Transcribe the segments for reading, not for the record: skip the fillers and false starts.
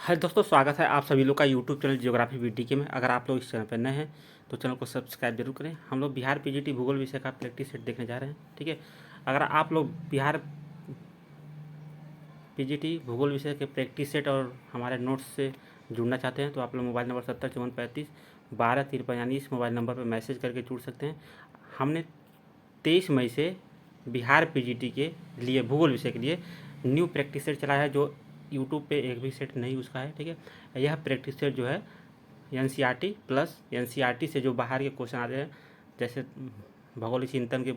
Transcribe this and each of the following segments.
हाय दोस्तों, स्वागत है आप सभी लोग का यूट्यूब चैनल जियोग्राफी वीटी में। अगर आप लोग इस चैनल पर नए हैं तो चैनल को सब्सक्राइब जरूर करें। हम लोग बिहार पीजीटी भूगोल विषय का प्रैक्टिस सेट देखने जा रहे हैं। ठीक है, अगर आप लोग बिहार पीजीटी भूगोल विषय के प्रैक्टिस सेट और हमारे नोट्स से जुड़ना चाहते हैं तो आप लोग मोबाइल नंबर 705435 1253 यानी इस मोबाइल नंबर पर मैसेज करके जुड़ सकते हैं। हमने 23 मई से बिहार पीजीटी के लिए भूगोल विषय के लिए न्यू प्रैक्टिस सेट चला है, जो यूट्यूब पे एक भी सेट नहीं उसका है। ठीक है, यह प्रैक्टिस सेट जो है एनसीईआरटी प्लस एनसीईआरटी से जो बाहर के क्वेश्चन आते हैं, जैसे भौगोलिक चिंतन के,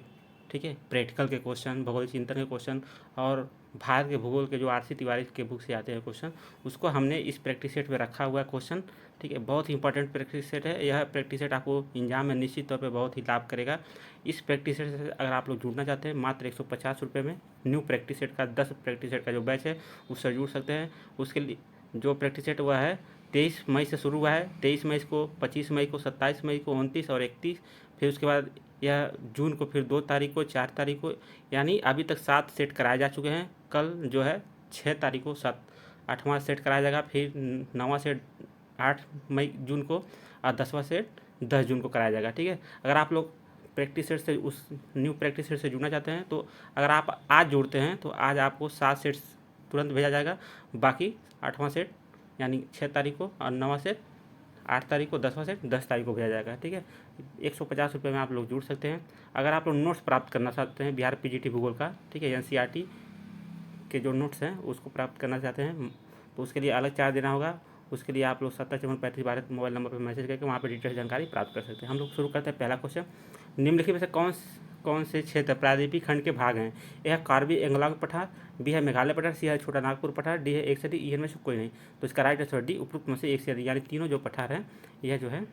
ठीक है, प्रैक्टिकल के क्वेश्चन, भौगोलिक चिंतन के क्वेश्चन और भारत के भूगोल के जो आरसी तिवारी के बुक से आते हैं क्वेश्चन, उसको हमने इस प्रैक्टिस सेट में रखा हुआ है क्वेश्चन। ठीक है, बहुत ही इंपॉर्टेंट प्रैक्टिस सेट है। यह प्रैक्टिस सेट आपको एग्जाम में निश्चित तौर पे बहुत ही लाभ करेगा। इस प्रैक्टिस सेट से अगर आप लोग जुड़ना चाहते हैं, मात्र 150 रुपये में न्यू प्रैक्टिस सेट का 10 प्रैक्टिस सेट का जो बैच है उससे जुड़ सकते हैं। उसके लिए जो प्रैक्टिस सेट हुआ है 23 मई से शुरू हुआ है। 23 मई को, 25 मई को, 27 मई को, 29 और 31, फिर उसके बाद यह जून को फिर 2 तारीख को, 4 तारीख को, यानी अभी तक 7 सेट कराए जा चुके हैं। कल जो है 6 तारीख को 8वां सेट कराया जाएगा, फिर 9वां सेट 8 मई जून को और 10वां सेट 10 जून को कराया जाएगा। ठीक है, अगर आप लोग प्रैक्टिस सेट से, उस न्यू प्रैक्टिस सेट से जुड़ना चाहते हैं तो अगर आप आज जुड़ते हैं तो आज आपको 7 सेट तुरंत भेजा जाएगा। बाकी 8वां सेट यानी 6 तारीख को और 9वां सेट 8 तारीख को, 10वां सेट 10 तारीख को भेजा जाएगा। ठीक है, 150 रुपये में आप लोग जुड़ सकते हैं। अगर आप लोग नोट्स प्राप्त करना चाहते हैं बिहार पीजीटी भूगोल का, ठीक है, एनसीईआरटी के जो नोट्स हैं उसको प्राप्त करना चाहते हैं तो उसके लिए अलग चार्ज देना होगा। उसके लिए आप लोग 705435 मोबाइल नंबर पर मैसेज करके वहाँ पर डिटेल जानकारी प्राप्त कर सकते हैं। हम लोग शुरू करते हैं। पहला क्वेश्चन, निम्नलिखित में से कौन से क्षेत्र प्रायद्वीपीय खंड के भाग हैं? ए है कार्बी एंगलांग पठार, बी है मेघालय पठार, सी है छोटा नागपुर पठार, डी है एक से डी, ई में से कोई नहीं। तो इसका राइट आंसर डी, उपरोक्त में से एक से अधिक, यानी तीनों जो पठार हैं यह जो है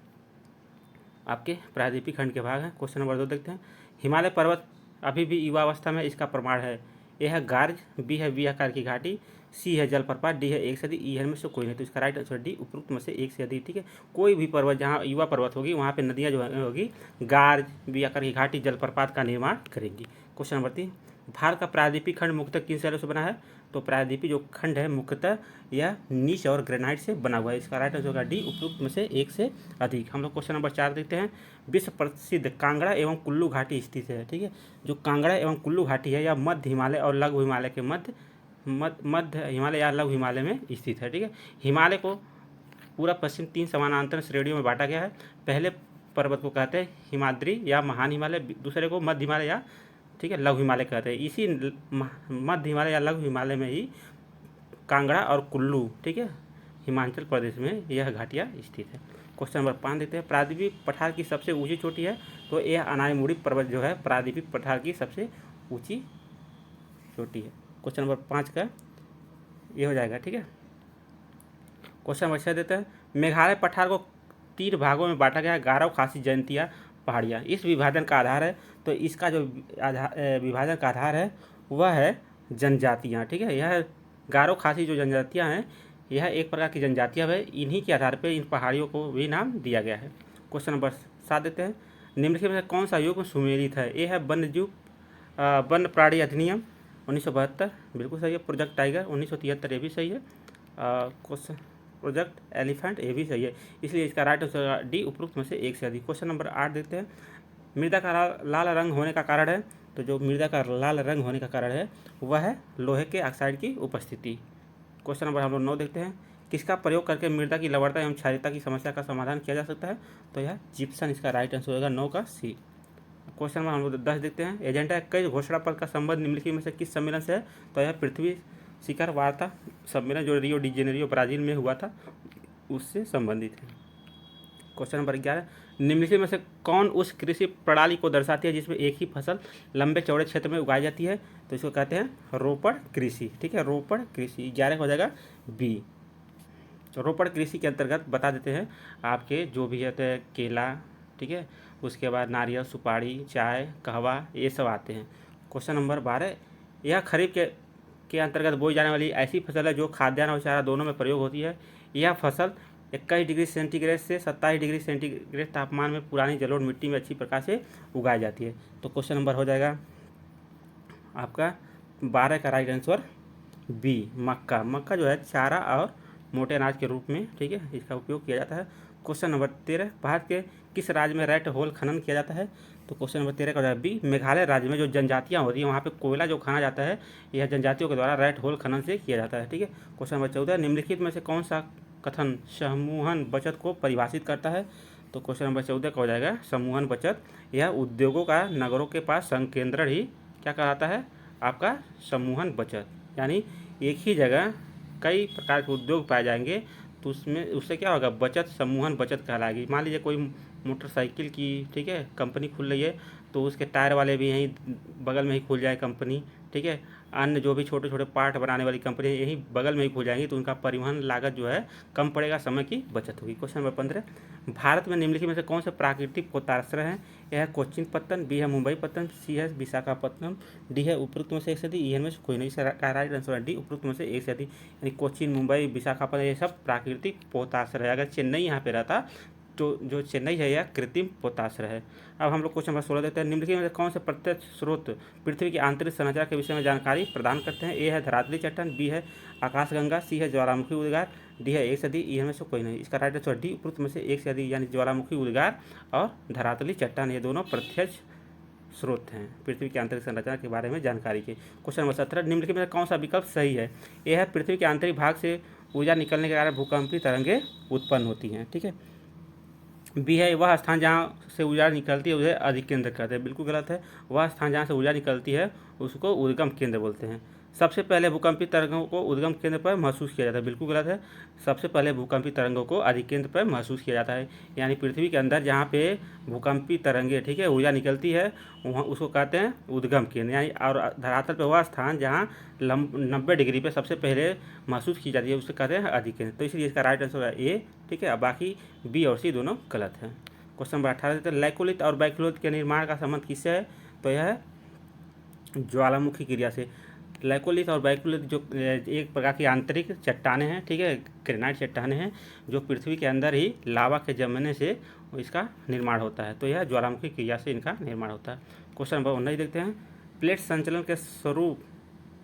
आपके प्रायद्वीपीय खंड के भाग हैं। क्वेश्चन नंबर 2 देखते हैं। हिमालय पर्वत अभी भी युवावस्था में, इसका प्रमाण है? ए है गार्ज, बी है वी आकार की घाटी, सी है जलप्रपात, डी है एक से अधिक, ई में से कोई नहीं। तो इसका राइट आंसर डी, उपरोक्त में से एक से अधिक। ठीक है, कोई भी पर्वत जहाँ युवा पर्वत होगी वहाँ पे नदियाँ जो होगी गार्ज, वी आकार की घाटी, जलप्रपात का निर्माण करेंगी। क्वेश्चन नंबर 3, भारत का प्रायद्वीपीय खंड मुख्यतः किन शैलों से बना है? तो प्रायद्वीपीय जो खंड है मुख्यतः यह नीच और ग्रेनाइट से बना हुआ है। इसका राइट आंसर होगा डी, उपरोक्त में से एक से अधिक। हम लोग क्वेश्चन नंबर 4 देखते हैं। विश्व प्रसिद्ध कांगड़ा एवं कुल्लू घाटी स्थित है। ठीक है, जो कांगड़ा एवं कुल्लू घाटी है यह मध्य हिमालय और लघु हिमालय के मध्य हिमालय या लघु हिमालय में स्थित है। ठीक है, हिमालय को पूरा पश्चिम 3 समानांतर श्रेणियों में बांटा गया है। पहले पर्वत को कहते हैं हिमाद्री या महान हिमालय, दूसरे को मध्य हिमालय या, ठीक है, लघु हिमालय कहते हैं। इसी मध्य हिमालय या लघु हिमालय में ही कांगड़ा और कुल्लू, ठीक है, हिमाचल प्रदेश में यह घाटियाँ स्थित है। क्वेश्चन नंबर 5 देखते हैं। प्रायद्वीपीय पठार की सबसे ऊंची चोटी है? तो यह अनायमुड़ी पर्वत जो है प्रायद्वीपीय पठार की सबसे ऊंची चोटी है। क्वेश्चन नंबर 5 का ये हो जाएगा। ठीक है, क्वेश्चन नंबर 6 देते हैं। मेघालय पठार को 3 भागों में बांटा गया है, गारो, खासी, जयंतिया पहाड़ियाँ। इस विभाजन का आधार है, तो इसका जो विभाजन का आधार है वह है जनजातियाँ। ठीक है, यह गारो खासी जो जनजातियाँ हैं यह एक प्रकार की जनजातियाँ है, इन्हीं के आधार पर इन पहाड़ियों को भी नाम दिया गया है। क्वेश्चन नंबर 7 देते हैं। निम्नलिखित में कौन सा युग सुमेलित है? ए है वन्य प्राणी अधिनियम 1972, बिल्कुल सही है। प्रोजेक्ट टाइगर 1973, ये भी सही है। क्वेश्चन प्रोजेक्ट एलिफेंट, ये भी सही है। इसलिए इसका राइट आंसर डी, उपरोक्त में से एक से अधिक। क्वेश्चन नंबर 8 देखते हैं। मृदा का लाल रंग होने का कारण है? तो जो मृदा का लाल रंग होने का कारण है वह है लोहे के ऑक्साइड की उपस्थिति। क्वेश्चन नंबर हम लोग 9 देखते हैं। किसका प्रयोग करके मृदा की लवणता एवं क्षारीयता की समस्या का समाधान किया जा सकता है? तो यह जिप्सम, इसका राइट आंसर होगा 9 का सी। क्वेश्चन नंबर हम लोग 10 देखते हैं। एजेंडा 21 घोषणा पत्र का संबंध निम्नलिखित में से किस सम्मेलन से है? तो यह पृथ्वी शिखर वार्ता सम्मेलन जो रियो डी जेनेरियो ब्राजील में हुआ था उससे संबंधित है। क्वेश्चन नंबर 11, निम्नलिखित में से कौन उस कृषि प्रणाली को दर्शाती है जिसमें एक ही फसल लंबे चौड़े क्षेत्र में उगाई जाती है? तो इसको कहते हैं रोपड़ कृषि। ठीक है, रोपड़ कृषि। 11 हो जाएगा बी। तो रोपड़ कृषि के अंतर्गत बता देते हैं आपके जो भी होते हैं केला, ठीक है, उसके बाद नारियल, सुपारी, चाय, कहवा, ये सब आते हैं। क्वेश्चन नंबर 12, यह खरीफ के अंतर्गत बोई जाने वाली ऐसी फसल है जो खाद्यान्न और चारा दोनों में प्रयोग होती है। यह फसल 21 डिग्री सेंटीग्रेड से 27 डिग्री सेंटीग्रेड तापमान में पुरानी जलोढ़ मिट्टी में अच्छी प्रकार से उगाई जाती है। तो क्वेश्चन नंबर हो जाएगा आपका 12 का राइट आंसर बी, मक्का। मक्का जो है चारा और मोटे अनाज के रूप में, ठीक है, इसका उपयोग किया जाता है। क्वेश्चन नंबर 13, भारत के किस राज्य में रैट होल खनन किया जाता है? तो क्वेश्चन नंबर 13 का जवाब बी, मेघालय राज्य में जो जनजातियाँ होती हैं वहाँ पे कोयला जो खाना जाता है यह जनजातियों के द्वारा रैट होल खनन से किया जाता है, ठीक है। क्वेश्चन नंबर 14, निम्नलिखित में से कौन सा कथन समूहन बचत को परिभाषित करता है? तो क्वेश्चन नंबर 14 का हो जाएगा समूहन बचत, यह उद्योगों का नगरों के पास संकेंद्रण ही क्या कहलाता है? आपका समूहन बचत, यानी एक ही जगह कई प्रकार के उद्योग पाए जाएंगे तो उसमें उससे क्या होगा? बचत, समूहन बचत कहलाएगी। मान लीजिए कोई मोटरसाइकिल की, ठीक है, कंपनी खुल रही है तो उसके टायर वाले भी यहीं बगल में ही खुल जाए कंपनी, ठीक है। अन्य जो भी छोटे छोटे पार्ट बनाने वाली कंपनी यहीं बगल में ही खुल जाएंगी तो उनका परिवहन लागत जो है कम पड़ेगा, समय की बचत होगी। क्वेश्चन नंबर 15, भारत में निम्नलिखित में से कौन से प्राकृतिक पोताश्रय हैं? यह है कोचीन पत्तन, बी है मुंबई पत्तन, सी है विशाखापत्तनम, डी है उपरोक्त में से एक से अधिक, इनमें से कोई नहीं। इसका राइट आंसर है डी, उपरोक्त में से एक से अधिक, यानी कोचीन, मुंबई, विशाखापत्तनम ये सब प्राकृतिक पोताश्रय है। अगर चेन्नई यहाँ पे रहता तो जो चेन्नई है यह कृत्रिम पोताश्रय है। अब हम लोग क्वेश्चन नंबर 16 देते हैं, निम्नलिखित में से कौन से प्रत्यक्ष स्रोत पृथ्वी की आंतरिक संरचना के विषय में जानकारी प्रदान करते हैं? ए है धरातली चट्टान, बी है आकाशगंगा, सी है ज्वालामुखी उद्गार, डी है एक से अधिक, ई में से कोई नहीं। इसका राइट आंसर डी, उपरोक्त में से एक से अधिक, यानी ज्वालामुखी उद्गार और धरातली चट्टान ये दोनों प्रत्यक्ष स्रोत हैं पृथ्वी की आंतरिक संरचना के बारे में जानकारी के। क्वेश्चन नंबर 17, निम्नलिखित में कौन सा विकल्प सही है? यह है पृथ्वी के आंतरिक भाग से ऊर्जा निकलने के कारण भूकंपीय तरंगें उत्पन्न होती हैं, ठीक है। बी है वह स्थान जहाँ से ऊर्जा निकलती है उसे अधिकेंद्र कहते हैं, बिल्कुल गलत है। वह स्थान जहाँ से ऊर्जा निकलती है उसको उद्गम केंद्र बोलते हैं। सबसे पहले भूकंपीय तरंगों को उद्गम केंद्र पर महसूस किया जाता है, बिल्कुल गलत है। सबसे पहले भूकंपीय तरंगों को अधिकेंद्र पर महसूस किया जाता है, यानी पृथ्वी के अंदर जहाँ पे भूकंपीय तरंगे, ठीक है, ऊर्जा निकलती है वहाँ उसको कहते हैं उद्गम केंद्र, यानी और धरातल पर वह स्थान जहाँ 90 डिग्री पे सबसे पहले महसूस की जाती है उसे कहते हैं अधिकेंद्र। तो इसलिए इसका राइट आंसर है ए, ठीक है। अब बाकी बी और सी दोनों गलत हैं। क्वेश्चन नंबर 18 देते हैं, लैकोलिथ और बैक्लोलिथ के निर्माण का संबंध किससे है? तो यह है ज्वालामुखी क्रिया से। लैकोलिथ और बैक्लोलिथ जो एक प्रकार की आंतरिक चट्टानें हैं, ठीक है, ग्रेनाइट चट्टानें हैं जो पृथ्वी के अंदर ही लावा के जमने से इसका निर्माण होता है। तो यह ज्वालामुखी क्रिया से इनका निर्माण होता है। क्वेश्चन नंबर 19 देखते हैं, प्लेट संचलन के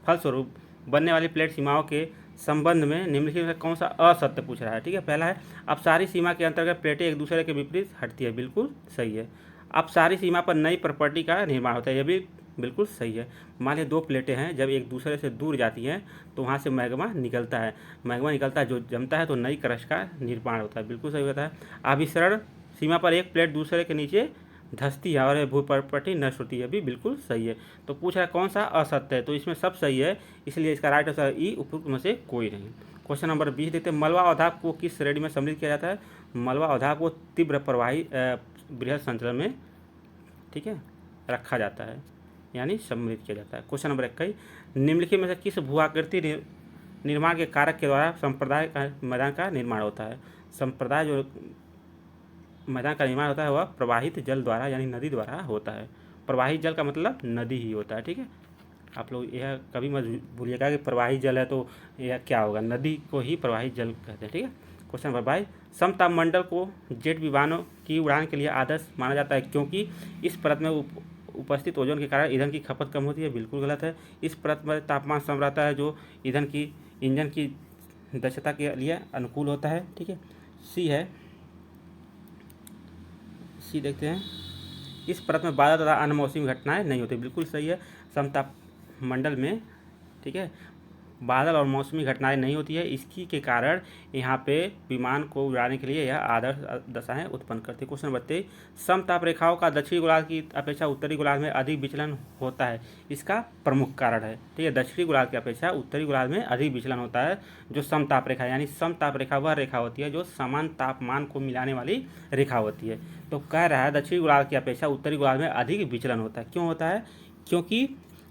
फलस्वरूप बनने वाली प्लेट सीमाओं के संबंध में निम्नलिखित में कौन सा असत्य पूछ रहा है? ठीक है, पहला है अब सारी सीमा के अंतर्गत प्लेटें एक दूसरे के विपरीत हटती है, बिल्कुल सही है। अब सारी सीमा पर नई प्रॉपर्टी का निर्माण होता है, यह भी बिल्कुल सही है। मान लीजिए दो प्लेटें हैं, जब एक दूसरे से दूर जाती हैं तो वहाँ से मैग्मा निकलता है, जो जमता है तो नई क्रस्ट का निर्माण होता है, बिल्कुल सही होता है। अभिसरण सीमा पर एक प्लेट दूसरे के नीचे धंसती है और भू प्रॉपर्टी नष्ट होती है, भी बिल्कुल सही है। तो पूछ रहा है कौन सा असत्य है? तो इसमें सब सही है, इसलिए इसका राइट आंसर ई, उपरोक्त में से कोई नहीं। क्वेश्चन नंबर 20 देखते हैं, मलबा अवधाब को किस श्रेणी में सम्मिलित किया जाता है? मलबा अवधाब को तीव्र प्रवाही बृहद संचलन में, ठीक है, रखा जाता है, यानी सम्मिलित किया जाता है। क्वेश्चन नंबर 21, निम्नलिखित में से किस भूआकृति निर्माण के कारक के द्वारा संप्रदाय का मैदान का निर्माण होता है? संप्रदाय जो मैदान का निर्माण होता है वह प्रवाहित जल द्वारा, यानी नदी द्वारा होता है। प्रवाहित जल का मतलब नदी ही होता है, ठीक है। आप लोग यह कभी मत भूलिएगा कि प्रवाहित जल है तो यह क्या होगा, नदी को ही प्रवाहित जल कहते हैं, ठीक है। क्वेश्चन नंबर 22, समतापमंडल को जेट विमानों की उड़ान के लिए आदर्श माना जाता है क्योंकि इस परत में उपस्थित ओजोन के कारण ईंधन की खपत कम होती है, बिल्कुल गलत है। इस परत में तापमान सम रहता है जो इंजन की दक्षता के लिए अनुकूल होता है, ठीक है। सी देखते हैं, इस परत में बादल तथा अन्य मौसमी घटनाएं नहीं होती, बिल्कुल सही है। समतापमंडल में, ठीक है, बादल और मौसमी घटनाएं नहीं होती है, इसकी के कारण यहाँ पे विमान को उड़ाने के लिए यह आदर्श दशाएं उत्पन्न करती है। क्वेश्चन नंबर 23, समताप रेखाओं का दक्षिणी गोलार्ध की अपेक्षा उत्तरी गोलार्ध में अधिक विचलन होता है, इसका प्रमुख कारण है, ठीक है। दक्षिणी गोलार्ध की अपेक्षा उत्तरी गोलार्ध में अधिक विचलन होता है जो समताप रेखा, यानी समताप रेखा वह रेखा होती है जो समान तापमान को मिलाने वाली रेखा होती है। तो कह रहा है दक्षिणी गोलार्ध की अपेक्षा उत्तरी गोलार्ध में अधिक विचलन होता है। क्यों होता है? क्योंकि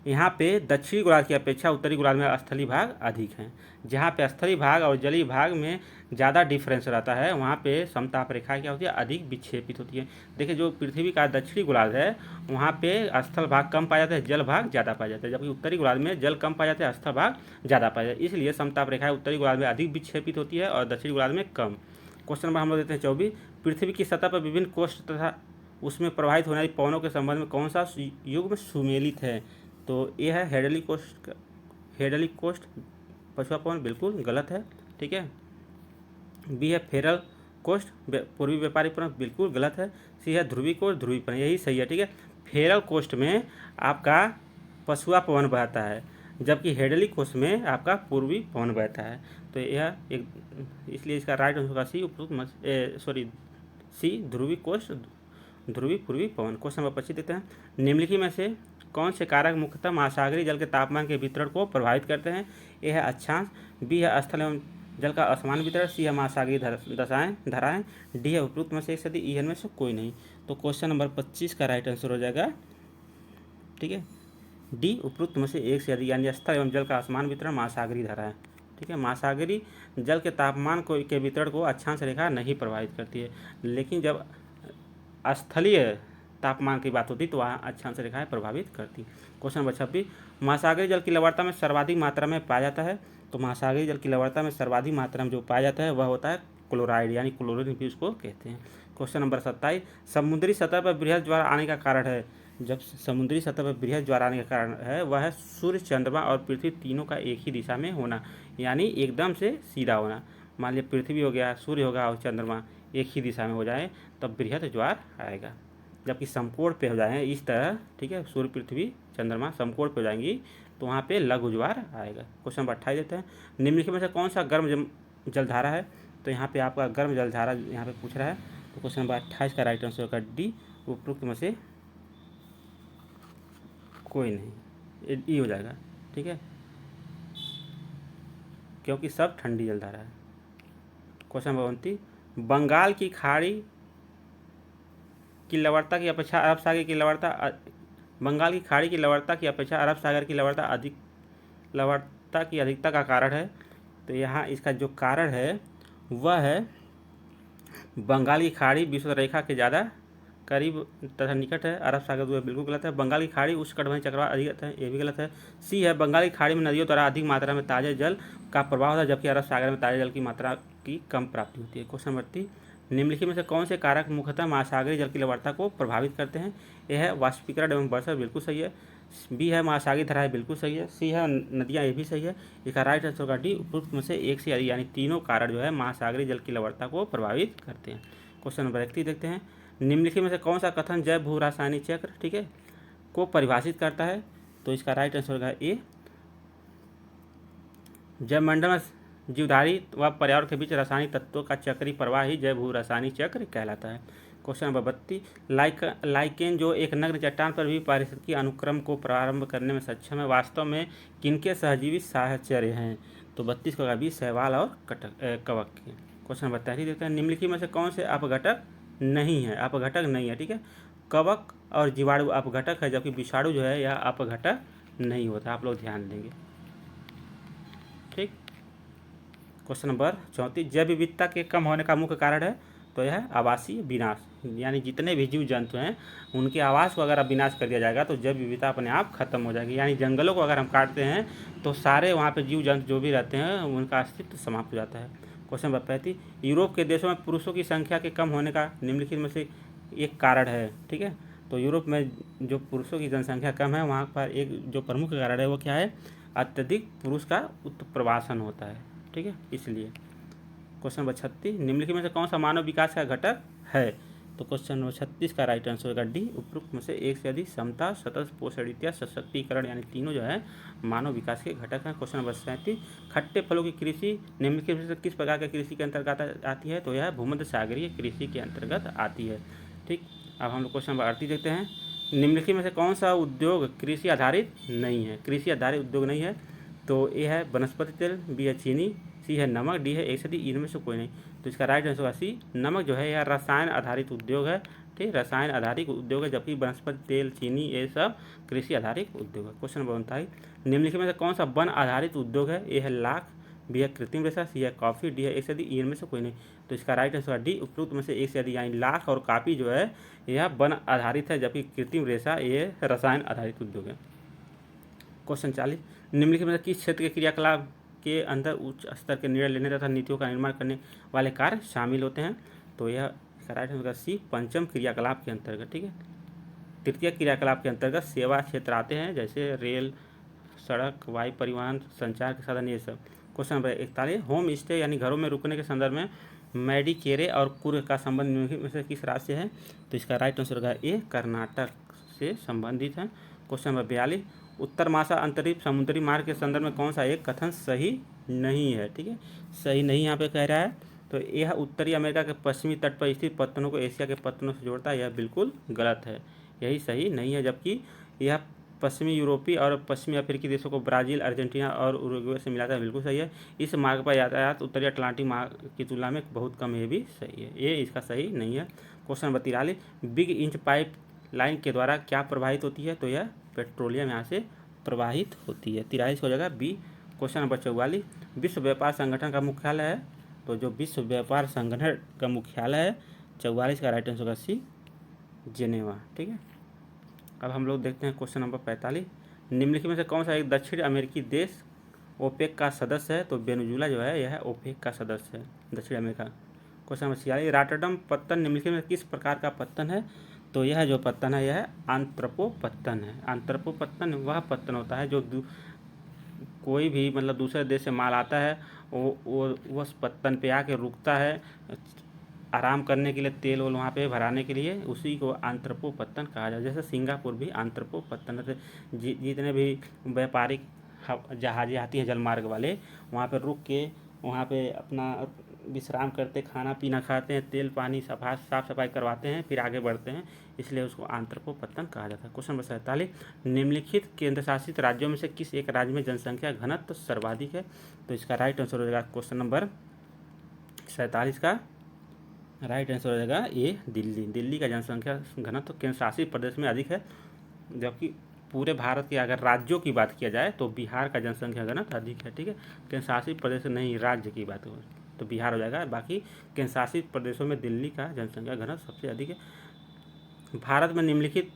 यहाँ पे दक्षिणी गोलार्ध की अपेक्षा उत्तरी गोलार्ध में स्थलीय भाग अधिक हैं। जहाँ पे स्थलीय भाग और जलीय भाग में ज़्यादा डिफरेंस रहता है वहाँ पे समताप रेखा क्या होती है? अधिक विक्षेपित होती है। देखिए जो पृथ्वी का दक्षिणी गोलार्ध है वहाँ पे स्थल भाग कम पाया जाता है, जल भाग ज़्यादा पाया जाता है, जबकि उत्तरी गोलार्ध में जल कम पाया जाता है, स्थल भाग ज़्यादा पाया जाता है। इसलिए समताप रेखा उत्तरी गोलार्ध में अधिक विक्षेपित होती है और दक्षिणी गोलार्ध में कम। क्वेश्चन नंबर हम लोग देते हैं 24, पृथ्वी की सतह पर विभिन्न कोष्ठ तथा उसमें प्रवाहित होने वाली पवनों के संबंध में कौन सा युग्म सुमेलित है? तो ये है हेडली कोस्ट पछुआ पवन, बिल्कुल गलत है, ठीक है। बी है फेरल कोस्ट पूर्वी व्यापारी पवन, बिल्कुल गलत है। सी है ध्रुवी कोस्ट ध्रुवी पवन, यही सही है, ठीक है। फेरल कोस्ट में आपका पछुआ पवन बहता है, जबकि हेडली कोस्ट में आपका पूर्वी पवन बहता है। तो यह एक, इसलिए इसका राइट आंसर होगा सी उपयुक्त सी ध्रुवी कोस्ट ध्रुवी पूर्वी पवन। क्वेश्चन नंबर 25 देते हैं। निम्नलिखित में से कौन से कारक मुख्यतः महासागरीय जल के तापमान के वितरण को प्रभावित करते हैं? ए है अक्षांश, बी है स्थल एवं जल का असमान वितरण, सी है महासागरीय धाराएं, डी है उपयुक्त में से एक सदी, ई है में से कोई नहीं। तो क्वेश्चन नंबर 25 का राइट आंसर हो जाएगा, ठीक है, डी उपयुक्त में से एक से अधिक, यानी स्थल एवं जल का असमान वितरण महासागरीय धाराएं, ठीक है। महासागरीय जल के तापमान को के वितरण को अक्षांश रेखा नहीं प्रभावित करती है, लेकिन जब स्थलीय तापमान की बात होती तो वहाँ अक्षांश रेखाएं प्रभावित करती। क्वेश्चन नंबर 26, महासागरीय जल की लवणता में सर्वाधिक मात्रा में पाया जाता है। तो महासागरीय जल की लवणता में सर्वाधिक मात्रा में जो पाया जाता है वह होता है क्लोराइड, यानी क्लोरीन भी उसको कहते हैं। क्वेश्चन नंबर 27, समुद्री सतह पर बृहद ज्वार आने का कारण है। जब समुद्री सतह पर बृहद ज्वार आने का कारण है वह है सूर्य, चंद्रमा और पृथ्वी तीनों का एक ही दिशा में होना, यानी एकदम से सीधा होना। मान लिया पृथ्वी हो गया, सूर्य होगा और चंद्रमा एक ही दिशा में हो जाए तब बृहद ज्वार आएगा। जबकि समकोण पे हो जाए इस तरह, ठीक है, सूर्य पृथ्वी चंद्रमा समकोण पे हो जाएंगी तो वहाँ पे लघु ज्वार आएगा। क्वेश्चन नंबर 28 देते हैं। निम्नलिखित में से कौन सा गर्म जलधारा है? तो यहाँ पे आपका गर्म जलधारा यहाँ पे पूछ रहा है। तो क्वेश्चन नंबर 28 का राइट आंसर होगा डी, उपयुक्त में से कोई नहीं, ई हो जाएगा, ठीक है, क्योंकि सब ठंडी जलधारा है। क्वेश्चन नंबर 29, बंगाल की खाड़ी की लवणता की अपेक्षा अरब सागर की लवणता बंगाल की खाड़ी की लवणता की अपेक्षा अरब सागर की लवणता की अधिकता का कारण है। तो यहाँ इसका जो कारण है वह है बंगाल की खाड़ी विषुवत रेखा के ज़्यादा करीब तथा निकट है। अरब सागर जो है बिल्कुल गलत है। बंगाल की खाड़ी उष्णकटिबंधीय चक्रवात अधिक है, ये भी गलत है। सी है बंगाल की खाड़ी में नदियों द्वारा अधिक मात्रा में ताजे जल का प्रवाह होता है, जबकि अरब सागर में ताजे जल की मात्रा की कम प्राप्ति होती है। क्वेश्चन नंबर 30, निम्नलिखित में से कौन से कारक मुख्यतः महासागरीय जल की लवणता को प्रभावित करते हैं? ए है वाष्पीकरण एवं वर्षा, बिल्कुल सही है। बी है महासागरीय धाराएं, बिल्कुल सही है। सी है नदियाँ, ये भी सही है। इसका राइट आंसर होगा डी, उपयुक्त में से एक से अधिक, यानी तीनों कारण जो है महासागरीय जल की लवणता को प्रभावित करते हैं। क्वेश्चन नंबर 31 देखते हैं। निम्नलिखित में से कौन सा कथन जैव भू रासायनिक चक्र, ठीक है, को परिभाषित करता है? तो इसका राइट आंसर होगा ए, जैवमंडल में जीवधारी व पर्यावरण के बीच रासायनिक तत्वों का चक्रीय प्रवाह ही जैव भू रासायनिक चक्र कहलाता है। क्वेश्चन नंबर 32, लाइकेन जो एक नग्न चट्टान पर भी पारिस्थितिकी अनुक्रम को प्रारंभ करने में सक्षम है, वास्तव में किनके सहजीवी साहचर्य हैं? तो 32 का भी शैवाल और कवक के। क्वेश्चन नंबर 33 देखते हैं। निम्नलिखित में से कौन से अपघटक नहीं है? अपघटक नहीं है, ठीक है। कवक और जीवाणु अपघटक है, जबकि विषाणु जो है यह अपघटक नहीं होता, आप लोग ध्यान देंगे, ठीक। क्वेश्चन नंबर 34, जैव विविधता के कम होने का मुख्य कारण है? तो यह है आवासीय विनाश, यानी जितने भी जीव जंतु हैं उनके आवास को अगर विनाश कर दिया जाएगा तो जैव विविधता अपने आप खत्म हो जाएगी। यानी जंगलों को अगर हम काटते हैं तो सारे वहाँ पे जीव जंतु जो भी रहते हैं उनका अस्तित्व समाप्त हो जाता है। क्वेश्चन नंबर 35, यूरोप के देशों में पुरुषों की संख्या के कम होने का निम्नलिखित में से एक कारण है, ठीक है। तो यूरोप में जो पुरुषों की जनसंख्या कम है वहाँ पर एक जो प्रमुख कारण है वो क्या है? अत्यधिक पुरुष का उत्प्रवासन होता है, ठीक है, इसलिए। क्वेश्चन नंबर 36, निम्नलिखित में से कौन सा मानव विकास का घटक है? तो क्वेश्चन नंबर 36 का राइट आंसर होगा डी, उपयुक्त में से एक से अधिक, समता, सतत पोषण या सशक्तिकरण, यानी तीनों जो है मानव विकास के घटक हैं। क्वेश्चन नंबर 37, खट्टे फलों की कृषि निम्नलिखित में से किस प्रकार की कृषि के अंतर्गत आती है? तो यह भूमध्य सागरीय कृषि के अंतर्गत आती है, ठीक। अब हम लोग क्वेश्चन नंबर 38 देखते हैं। निम्नलिखित में से कौन सा उद्योग कृषि आधारित नहीं है? कृषि आधारित उद्योग नहीं है, तो ए है वनस्पति तेल, बी है चीनी, सी है नमक, डी है एक से अधिक, इनमें से कोई नहीं। तो इसका राइट आंसर होगा सी, नमक जो है यह रसायन आधारित उद्योग है, ठीक, रसायन आधारित उद्योग है, जबकि वनस्पति तेल, चीनी ये सब कृषि आधारित उद्योग है। क्वेश्चन नंबर 29, निम्नलिखित में से कौन सा वन आधारित उद्योग है? ए है लाख, बी है कृत्रिम रेशा, सी है कॉफ़ी, डी है एक से अधिक, इनमें से कोई नहीं। तो इसका राइट आंसर है डी, उपयुक्त में से एक से अधिक, यानी लाख और कॉफ़ी जो है यह वन आधारित है, जबकि कृत्रिम रेशा ये रसायन आधारित उद्योग है। क्वेश्चन 40, निम्नलिखित में से किस क्षेत्र के क्रियाकलाप के अंदर उच्च स्तर के निर्णय लेने तथा नीतियों का निर्माण करने वाले कार्य शामिल होते हैं? तो यह राइट आंसर सी, पंचम क्रियाकलाप के अंतर्गत, ठीक है। तृतीय क्रियाकलाप के अंतर्गत सेवा क्षेत्र आते हैं, जैसे रेल, सड़क, वायु परिवहन, संचार के साधन, ये सब। क्वेश्चन नंबर 41, होम स्टे यानी घरों में रुकने के संदर्भ में मेडिकेरे और कुर्ग का संबंध निम्नलिखित में से किस राज्य से है? तो इसका राइट आंसर होगा ए, कर्नाटक से संबंधित है। क्वेश्चन नंबर 42, उत्तर महासागर अंतरिक्ष समुद्री मार्ग के संदर्भ में कौन सा एक कथन सही नहीं है? ठीक है, सही नहीं यहाँ पे कह रहा है। तो यह उत्तरी अमेरिका के पश्चिमी तट पर स्थित पत्तनों को एशिया के पत्तनों से जोड़ता है, यह बिल्कुल गलत है, यही सही नहीं है। जबकि यह पश्चिमी यूरोपीय और पश्चिमी अफ्रीकी देशों को ब्राज़ील, अर्जेंटीना और उरुग्वे से मिलाता है, बिल्कुल सही है। इस मार्ग पर यातायात उत्तरी अटलांटिक मार्ग की तुलना में बहुत कम है, ये भी सही है, ये इसका सही नहीं है। Question number 43, big inch pipe line के द्वारा क्या प्रवाहित होती है? तो यह पेट्रोलियम यहाँ से प्रवाहित होती है। 43 हो जाएगा बी। क्वेश्चन नंबर 44, विश्व व्यापार संगठन का मुख्यालय है? तो जो विश्व व्यापार संगठन का मुख्यालय है 44 का राइट आंसर होगा सी, जेनेवा। ठीक है, अब हम लोग देखते हैं क्वेश्चन नंबर 45, निम्नलिखित में से कौन सा एक दक्षिण अमेरिकी देश ओपेक का सदस्य है? तो वेनेजुएला जो है यह ओपेक का सदस्य है, दक्षिण अमेरिका। क्वेश्चन नंबर 46, रॉटरडम पत्तन निम्नलिखित में किस प्रकार का पत्तन है? तो यह जो पत्तन है यह आंत्रपो पत्तन है। आंत्रपो पत्तन वह पत्तन होता है जो कोई भी मतलब दूसरे देश से माल आता है वो उस पत्तन पे आके रुकता है आराम करने के लिए, तेल वोल वहाँ पे भराने के लिए, उसी को आंत्रपो पत्तन कहा जाता है। जैसे सिंगापुर भी आंत्रपो पत्तन है। जितने भी व्यापारिक जहाज़ें आती हैं जलमार्ग वाले, वहाँ पे रुक के वहाँ पे अपना विश्राम करते, खाना पीना खाते हैं, तेल पानी साफ सफाई करवाते हैं, फिर आगे बढ़ते हैं, इसलिए उसको आंत्रपो पत्तन कहा जाता है। क्वेश्चन नंबर 47, निम्नलिखित केंद्र शासित राज्यों में से किस एक राज्य में जनसंख्या घनत्व सर्वाधिक है? तो इसका राइट आंसर हो जाएगा क्वेश्चन नंबर 47 का राइट आंसर हो जाएगा ये दिल्ली। दिल्ली का जनसंख्या घनत्व केंद्र शासित प्रदेश में अधिक है, जबकि पूरे भारत के अगर राज्यों की बात किया जाए तो बिहार का जनसंख्या घनत्व अधिक है। ठीक है, केंद्र शासित प्रदेश नहीं, राज्य की बात हो तो बिहार हो जाएगा, बाकी केंद्र शासित प्रदेशों में दिल्ली का जनसंख्या घनत्व सबसे अधिक है। भारत में निम्नलिखित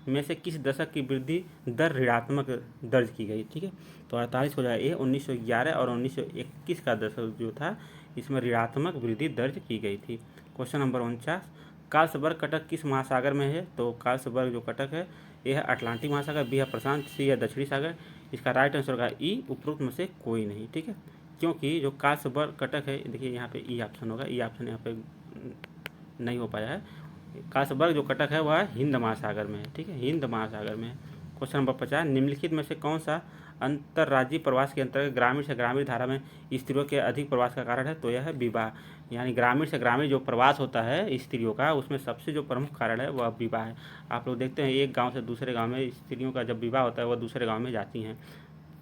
में से किस दशक की वृद्धि दर ऋणात्मक दर्ज की गई? ठीक है, तो 48 हो जाएगा ये। 1911 और 1921 का दशक जो था इसमें ऋणात्मक वृद्धि दर्ज की गई थी। क्वेश्चन नंबर 49, कार्लसबर्ग कटक किस महासागर में है? तो कार्लसबर्ग जो कटक है यह है अटलांटिक महासागर, बी है प्रशांत, सी है दक्षिणी सागर। इसका राइट आंसर होगा ई, उपरोक्त में से कोई नहीं। ठीक है, क्योंकि जो कार्लसबर्ग कटक है, देखिए यहाँ पे ई ऑप्शन होगा, ई ऑप्शन यहाँ पे नहीं हो पाया है। कार्लसबर्ग जो कटक है वह हिंद महासागर में है। ठीक है, हिंद महासागर में है। क्वेश्चन नंबर 50, निम्नलिखित में से कौन सा अंतर्राज्यीय प्रवास के अंतर्गत ग्रामीण से ग्रामीण धारा में स्त्रियों के अधिक प्रवास का कारण है? तो यह है विवाह, यानी ग्रामीण से ग्रामीण जो प्रवास होता है स्त्रियों का, उसमें सबसे जो प्रमुख कारण है वह विवाह है। आप लोग देखते हैं एक गांव से दूसरे गांव में स्त्रियों का जब विवाह होता है वह दूसरे गांव में जाती हैं,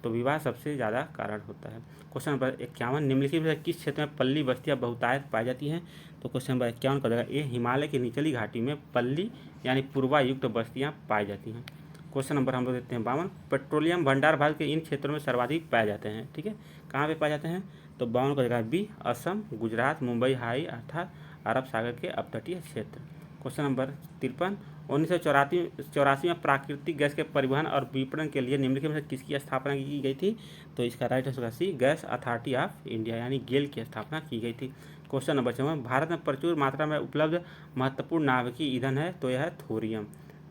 तो विवाह सबसे ज़्यादा कारण होता है। क्वेश्चन नंबर 51, निम्नलिखित में किस क्षेत्र में पल्ली बस्तियाँ बहुतायत पाई जाती हैं? तो क्वेश्चन नंबर 51 का जाएगा ये, हिमालय की निचली घाटी में पल्ली यानी पूर्वायुक्त बस्तियाँ पाई जाती हैं। क्वेश्चन नंबर हम लोग देखते हैं 52, पेट्रोलियम भंडार भारत के इन क्षेत्रों में सर्वाधिक पाए जाते हैं? ठीक है, कहाँ पे पाए जाते हैं? तो 52 का जगह बी, असम, गुजरात, मुंबई हाई अर्थात अरब सागर के अपतटीय क्षेत्र। क्वेश्चन नंबर 53, 1984 में प्राकृतिक गैस के परिवहन और विपणन के लिए निम्नलिखित में से किसकी स्थापना की गई थी? तो इसका राइट आंसर होगा सी, गैस अथॉरिटी ऑफ इंडिया यानी गेल की स्थापना की गई थी। क्वेश्चन नंबर 54, भारत में प्रचुर मात्रा में उपलब्ध महत्वपूर्ण नाभिकीय ईंधन है? तो यह है थोरियम।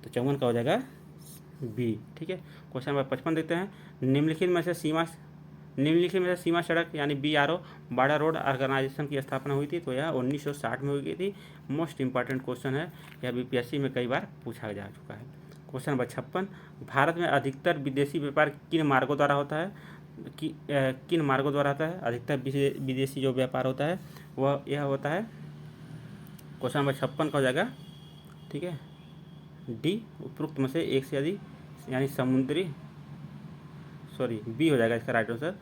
तो 54 का हो जाएगा बी। ठीक है, क्वेश्चन नंबर 55 देखते हैं, निम्नलिखित में से सीमा सड़क यानी BRO बॉर्डर रोड ऑर्गेनाइजेशन की स्थापना हुई थी? तो यह 1960 में हुई गई थी। मोस्ट इंपॉर्टेंट क्वेश्चन है, यह BPSC में कई बार पूछा जा चुका है। क्वेश्चन नंबर 56, भारत में अधिकतर विदेशी व्यापार किन मार्गों द्वारा होता है? किन मार्गों द्वारा होता है? अधिकतर विदेशी जो व्यापार होता है वह यह होता है। क्वेश्चन नंबर 56 का हो जाएगा, ठीक है, डी, उपरोक्त में से एक से अधिक यानी बी हो जाएगा इसका राइट आंसर,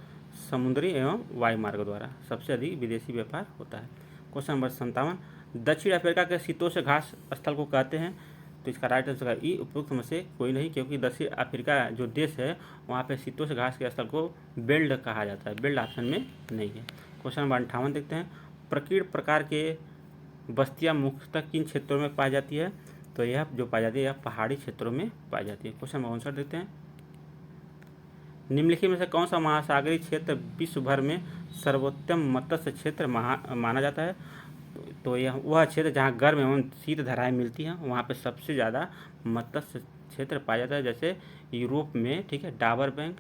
समुद्री एवं वायु मार्ग द्वारा सबसे अधिक विदेशी व्यापार होता है। क्वेश्चन नंबर 57, दक्षिण अफ्रीका के शीतोष्ण घास स्थल को कहते हैं? तो इसका राइट आंसर है ई, उपरोक्त में से कोई नहीं, क्योंकि दक्षिण अफ्रीका जो देश है वहाँ पे शीतोष्ण घास के स्थल को बेल्ट कहा जाता है, बेल्ट ऑप्शन में नहीं है। क्वेश्चन नंबर 58 देखते हैं, प्रकीर्ण प्रकार के बस्तियाँ मुख्यतः किन क्षेत्रों में पाई जाती है? तो यह जो पाई जाती है यह पहाड़ी क्षेत्रों में पाई जाती है। क्वेश्चन नंबर 59 देखते हैं, निम्नलिखित में से कौन सा महासागरीय क्षेत्र विश्व भर में सर्वोत्तम मत्स्य क्षेत्र माना जाता है? तो यह वह क्षेत्र जहाँ गर्म एवं शीत धाराएं मिलती हैं, वहाँ पे सबसे ज़्यादा मत्स्य क्षेत्र पाया जाता है, जैसे यूरोप में। ठीक है, डाबर बैंक।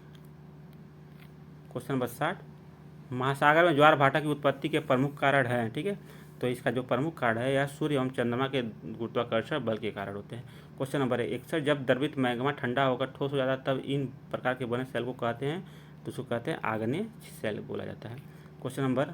क्वेश्चन नंबर 60, महासागर में ज्वार भाटा की उत्पत्ति के प्रमुख कारण हैं? ठीक है, तो इसका जो प्रमुख कारण है यह सूर्य एवं चंद्रमा के गुरुत्वाकर्षण बल के कारण होते हैं। क्वेश्चन नंबर 61, जब द्रवित मैग्मा ठंडा होकर ठोस हो जाता है तब इन प्रकार के बने सेल को कहते हैं, तो उसको कहते हैं आग्नेय सेल बोला जाता है। Question number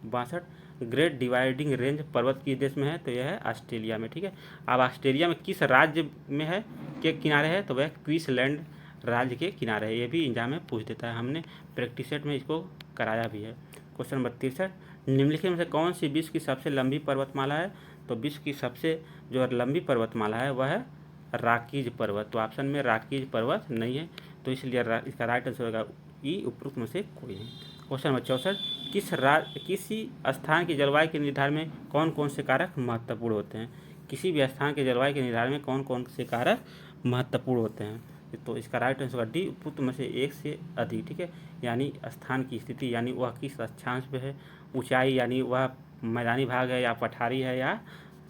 62, great dividing range पर्वत किस देश में है, तो यह है ऑस्ट्रेलिया में। ठीक है, अब ऑस्ट्रेलिया में किस राज्य में है, के किनारे है, तो वह क्वींसलैंड राज्य के किनारे है। ये भी एग्जाम में पूछ देता है, हमने प्रैक्टिस सेट में इसको कराया भी है। क्वेश्चन नंबर 63, निम्नलिखित में से कौन सी विश्व की सबसे लंबी पर्वतमाला है, तो विश्व की सबसे जो लंबी पर्वतमाला है वह है राकीज पर्वत। तो ऑप्शन में राकीज पर्वत नहीं है, तो इसलिए इसका राइट आंसर होगा ई, उपरोक्त में से कोई नहीं। क्वेश्चन नंबर 64, किसी स्थान की जलवायु के निर्धारण में कौन कौन से कारक महत्वपूर्ण होते हैं। किसी भी स्थान के जलवायु के निर्धारण में कौन कौन से कारक महत्वपूर्ण होते हैं, तो इसका राइट आंसर होगा डी, उपरोक्त में से एक से अधिक। ठीक है, यानी स्थान की स्थिति, यानी वह किस अक्षांश पे है, ऊंचाई यानी वह मैदानी भाग है या पठारी है या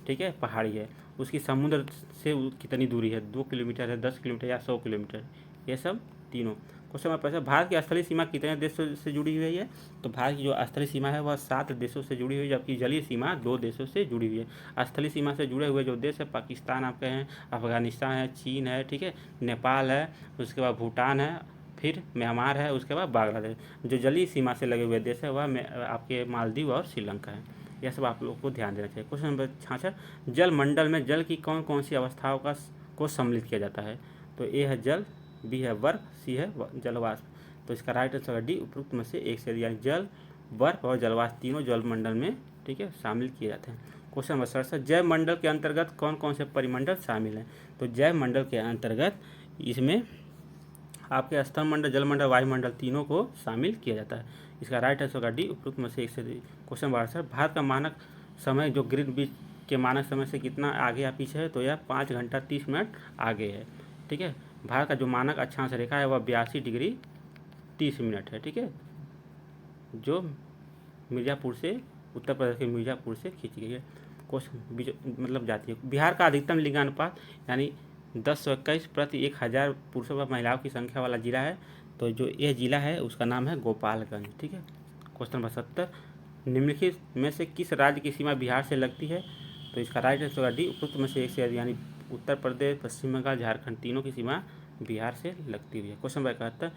ठीक है पहाड़ी है, उसकी समुद्र से कितनी दूरी है, 2 किलोमीटर है, 10 किलोमीटर या 100 किलोमीटर, ये सब तीनों। क्वेश्चन नंबर 55, भारत की स्थलीय सीमा कितने देशों से जुड़ी हुई है, तो भारत की जो स्थलीय सीमा है वह 7 देशों से जुड़ी हुई है, जबकि जलीय सीमा 2 देशों से जुड़ी हुई है। स्थलीय सीमा से जुड़े हुए जो देश है पाकिस्तान आपके हैं, अफगानिस्तान है, चीन है, ठीक है, नेपाल है, उसके बाद भूटान है, फिर म्यांमार है, उसके बाद बांग्लादेश। जो जलीय सीमा से लगे हुए देश है वह आपके मालदीव और श्रीलंका है। यह सब आप लोगों को ध्यान देना चाहिए। क्वेश्चन नंबर 66, जल मंडल में जल की कौन कौन सी अवस्थाओं को सम्मिलित किया जाता है, तो ए है जल, बी है बर्फ, सी है जलवाष्प। तो इसका राइट आंसर डी, उपरोक्त में से एक से, यानी जल, बर्फ और जलवाष्प तीनों जल मंडल में ठीक है शामिल किए जाते हैं। क्वेश्चन नंबर 67, जैव मंडल के अंतर्गत कौन कौन से परिमंडल शामिल हैं, तो जैव मंडल के अंतर्गत इसमें आपके स्थल मंडल, जलमंडल, वायुमंडल तीनों को शामिल किया जाता है। इसका राइट आंसर होगा डी, उपरोक्त में से एक से। क्वेश्चन नंबर 68, भारत का मानक समय जो ग्रीनविच के मानक समय से कितना आगे या पीछे है, तो यह 5 घंटा 30 मिनट आगे है। ठीक है, भारत का जो मानक अक्षांश रेखा है वह 82 डिग्री 30 मिनट है। ठीक है, जो मिर्ज़ापुर से, उत्तर प्रदेश के मिर्ज़ापुर से खींची गई है। क्वेश्चन मतलब जाती है। बिहार का अधिकतम लिंगानुपात यानी 1021 प्रति 1000 पुरुषों व महिलाओं की संख्या वाला जिला है, तो जो यह जिला है उसका नाम है गोपालगंज। ठीक है, क्वेश्चन नंबर 70, निम्नलिखित में से किस राज्य की सीमा बिहार से लगती है, तो इसका राइट आंसर होगा डी, उपरोक्त में से एक से, यानी उत्तर प्रदेश, पश्चिम बंगाल, झारखंड तीनों की सीमा बिहार से लगती हुई है। क्वेश्चन नंबर 71,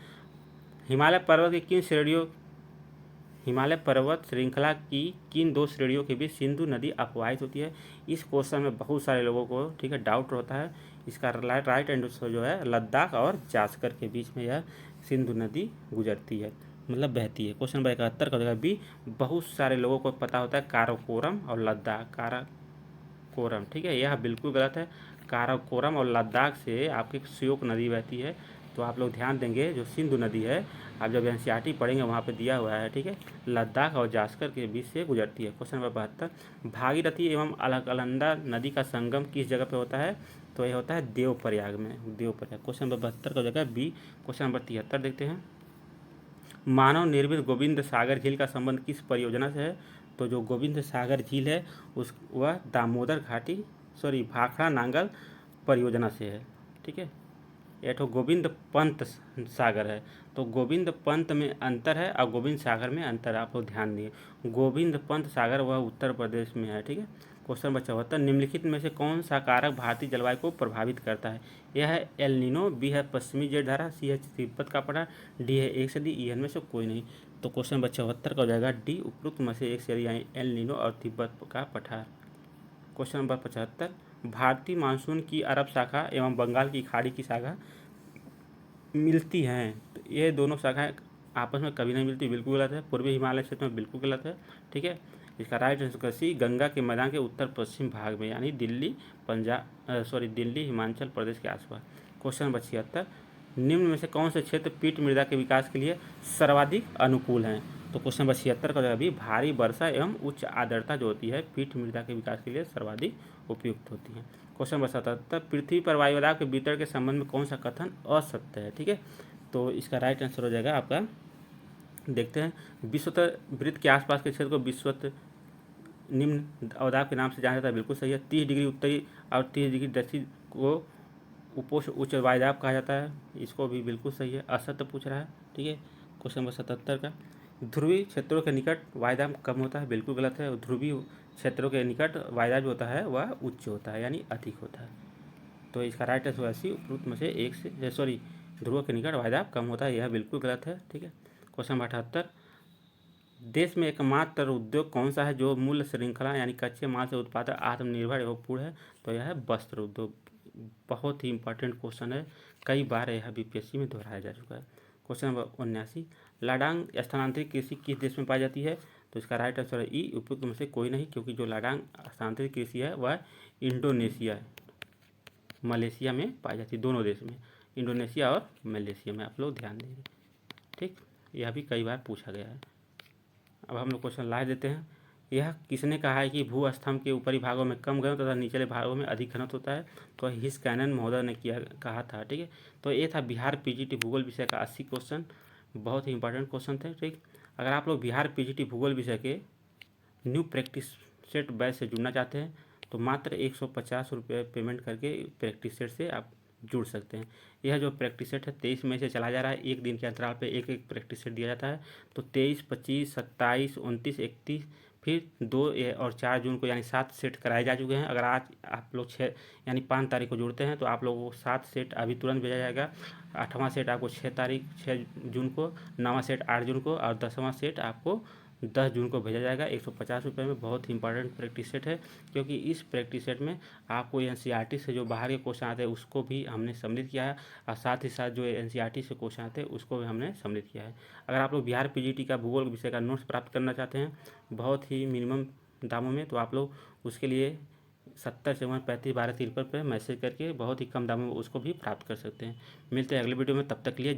हिमालय पर्वत श्रृंखला की किन 2 श्रेणियों के बीच सिंधु नदी अपवाहित होती है। इस क्वेश्चन में बहुत सारे लोगों को ठीक है डाउट होता है। इसका राइट आंसर जो है लद्दाख और जास्कर के बीच में यह सिंधु नदी गुजरती है, मतलब बहती है। क्वेश्चन नंबर 71 का होगा बी, बहुत सारे लोगों को पता होता है काराकोरम और लद्दाख, काराकोरम ठीक है, यह बिल्कुल गलत है। काराकोरम और लद्दाख से आपकी श्योक नदी बहती है। तो आप लोग ध्यान देंगे, जो सिंधु नदी है आप जब एनसीईआरटी पढ़ेंगे वहाँ पे दिया हुआ है। ठीक है, लद्दाख और जास्कर के बीच से गुजरती है। क्वेश्चन नंबर 72, भागीरथी एवं अलकनंदा नदी का संगम किस जगह पे होता है, तो यह होता है देवप्रयाग में, देवप्रयाग। क्वेश्चन नंबर 72 का जगह बी। क्वेश्चन नंबर 73 देखते हैं, मानव निर्मित गोविंद सागर झील का संबंध किस परियोजना से है, तो जो गोविंद सागर झील है वह दामोदर घाटी भाखड़ा नांगल परियोजना से है। ठीक है, यह तो गोविंद पंत सागर है, तो गोविंद पंत में अंतर है और गोविंद सागर में अंतर है, आप लोग ध्यान दिए। गोविंद पंत सागर वह उत्तर प्रदेश में है। ठीक है, क्वेश्चन नंबर 74, निम्नलिखित में से कौन सा कारक भारतीय जलवायु को प्रभावित करता है, यह है एल नीनो, बी है पश्चिमी जेठ धारा, सी है तिब्बत का पठार, डी है एक से डी, ई में से कोई नहीं। तो क्वेश्चन नंबर 74 का हो जाएगा डी, उपरोक्त में से एक से, यानी एल नीनो और तिब्बत का पठार। क्वेश्चन नंबर 75, भारतीय मानसून की अरब शाखा एवं बंगाल की खाड़ी की शाखा मिलती हैं, तो ये दोनों शाखाएं आपस में कभी नहीं मिलती, बिल्कुल गलत है। पूर्वी हिमालय क्षेत्र में बिल्कुल गलत है। ठीक है, इसका राइट आंसर सी, गंगा के मैदान के उत्तर पश्चिम भाग में, यानी दिल्ली दिल्ली हिमाचल प्रदेश के आसपास। क्वेश्चन नंबर 76, निम्न में से कौन से क्षेत्र पीठ मृदा के विकास के लिए सर्वाधिक अनुकूल हैं, तो क्वेश्चन नंबर 76 का भी भारी वर्षा एवं उच्च आर्द्रता जो होती है पीठ मृदा के विकास के लिए सर्वाधिक उपयुक्त होती है। क्वेश्चन नंबर 77, पृथ्वी पर वायुदाब के वितरण के संबंध में कौन सा कथन असत्य है। ठीक है, तो इसका राइट आंसर हो जाएगा आपका, देखते हैं, विषुवत वृत्त के आसपास के क्षेत्र को विषुवत निम्न अवदाब के नाम से जाना जाता है, बिल्कुल सही है। 30 डिग्री उत्तरी और 30 डिग्री दक्षिण को उपोष्ण उच्च वायुदाब कहा जाता है, इसको भी बिल्कुल सही है। असत्य पूछ रहा है। ठीक है, क्वेश्चन नंबर 77 का, ध्रुवीय क्षेत्रों के निकट वायुदाब कम होता है, बिल्कुल गलत है। ध्रुवीय क्षेत्रों के निकट वायुदाब जो होता है वह उच्च होता है यानी अधिक होता है। तो इसका राइट आंसर होगा सी, उपरोक्त में से एक से सॉरी ध्रुव के निकट वायुदाब कम होता है, यह बिल्कुल गलत है। ठीक है। क्वेश्चन नंबर 78, देश में एकमात्र उद्योग कौन सा है जो मूल्य श्रृंखला यानी कच्चे माल से उत्पादक आत्मनिर्भर एवं पूर्ण है? तो यह है वस्त्र उद्योग। बहुत ही इंपॉर्टेंट क्वेश्चन है, कई बार यह बीपीएससी में दोहराया जा चुका है। क्वेश्चन नंबर 79, लाडांग स्थानांतरित कृषि किस देश में पाई जाती है? तो इसका राइट आंसर है ई, उपयुक्त में से कोई नहीं, क्योंकि जो लाडांग स्थानांतरित कृषि है वह इंडोनेशिया मलेशिया में पाई जाती है, दोनों देश में, इंडोनेशिया और मलेशिया में। आप लोग ध्यान देंगे। ठीक, यह भी कई बार पूछा गया है। अब हम लोग क्वेश्चन ला देते हैं। यह किसने कहा है कि भू स्तंभ के ऊपरी भागों में कम घनत्व तथा निचले भागों में अधिक घनत्व होता है? तो हिस्कैनन महोदय ने कहा था। ठीक है। तो ये था बिहार पीजीटी भूगोल विषय का 80 क्वेश्चन, बहुत ही इंपॉर्टेंट क्वेश्चन थे। ठीक, अगर आप लोग बिहार पीजीटी भूगोल विषय के न्यू प्रैक्टिस सेट बैच से जुड़ना चाहते हैं तो मात्र 150 रुपये पेमेंट करके प्रैक्टिस सेट से आप जुड़ सकते हैं। यह जो प्रैक्टिस सेट है 23 मई से चला जा रहा है, एक दिन के अंतराल पे एक एक प्रैक्टिस सेट दिया जाता है। तो 23, 25, 27, 29, 31, फिर 2 और 4 जून को यानी 7 सेट कराए जा चुके हैं। अगर आज आप लोग 6 यानी 5 तारीख को जुड़ते हैं तो आप लोगों को 7 सेट अभी तुरंत भेजा जाएगा। 8वां सेट आपको 6 जून को, 9वां सेट 8 जून को और 10वां सेट आपको 10 जून को भेजा जाएगा 150 रुपये में। बहुत ही इंपॉर्टेंट प्रैक्टिस सेट है, क्योंकि इस प्रैक्टिस सेट में आपको एनसीईआरटी से जो बाहर के क्वेश्चन आते हैं उसको भी हमने सम्मिलित किया है, और साथ ही साथ जो एनसीईआरटी से क्वेश्चन आते हैं उसको भी हमने सम्मिलित किया है। अगर आप लोग बिहार पीजीटी का भूगोल विषय का नोट्स प्राप्त करना चाहते हैं बहुत ही मिनिमम दामों में, तो आप लोग उसके लिए 70 35 12 53 पर मैसेज करके बहुत ही कम दामों में उसको भी प्राप्त कर सकते हैं। मिलते हैं अगले वीडियो में, तब तक के लिए